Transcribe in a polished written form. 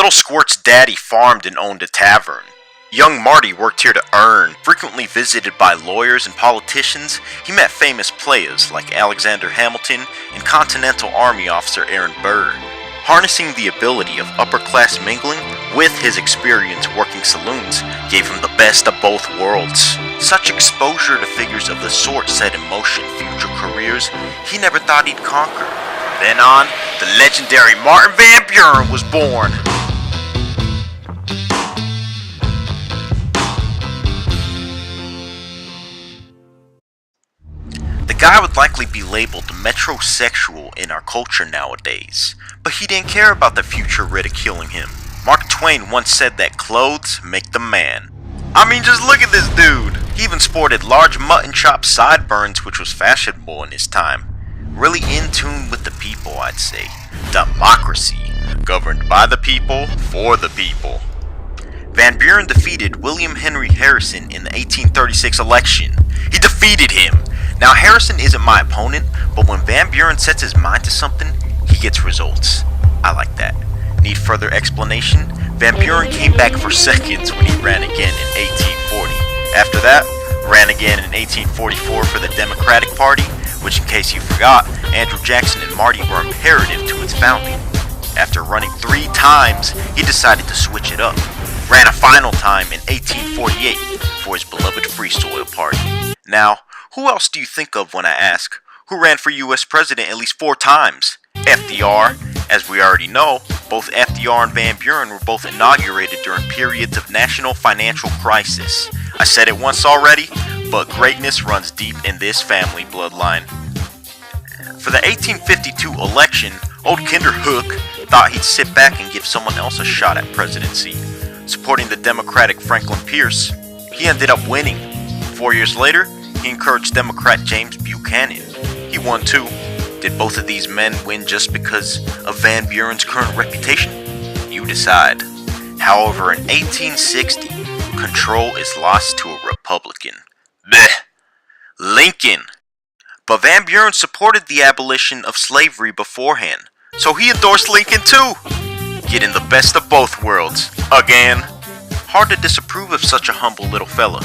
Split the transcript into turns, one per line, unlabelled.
Little Squirt's daddy farmed and owned a tavern. Young Marty worked here to earn. Frequently visited by lawyers and politicians, he met famous players like Alexander Hamilton and Continental Army officer Aaron Burr. Harnessing the ability of upper-class mingling with his experience working saloons gave him the best of both worlds. Such exposure to figures of the sort set in motion future careers he never thought he'd conquer. From then on, the legendary Martin Van Buren was born. The guy would likely be labeled metrosexual in our culture nowadays, but he didn't care about the future ridiculing him. Mark Twain once said that clothes make the man. I mean, just look at this dude! He even sported large mutton chop sideburns, which was fashionable in his time. Really in tune with the people, I'd say. Democracy, governed by the people, for the people. Van Buren defeated William Henry Harrison in the 1836 election. He defeated him! Now Harrison isn't my opponent, but when Van Buren sets his mind to something, he gets results. I like that. Need further explanation? Van Buren came back for seconds when he ran again in 1840. After that, ran again in 1844 for the Democratic Party, which in case you forgot, Andrew Jackson and Marty were imperative to its founding. After running 3 times, he decided to switch it up. Ran a final time in 1848 for his beloved Free Soil Party. Now, who else do you think of when I ask, who ran for US President at least 4 times? FDR. As we already know, both FDR and Van Buren were both inaugurated during periods of national financial crisis. I said it once already, but greatness runs deep in this family bloodline. For the 1852 election, old Kinderhook thought he'd sit back and give someone else a shot at presidency. Supporting the Democratic Franklin Pierce, he ended up winning. 4 years later, he encouraged Democrat James Buchanan. He won too. Did both of these men win just because of Van Buren's current reputation? You decide. However, in 1860, control is lost to a Republican. Blech. Lincoln. But Van Buren supported the abolition of slavery beforehand, so he endorsed Lincoln too. Getting the best of both worlds. Again. Hard to disapprove of such a humble little fella.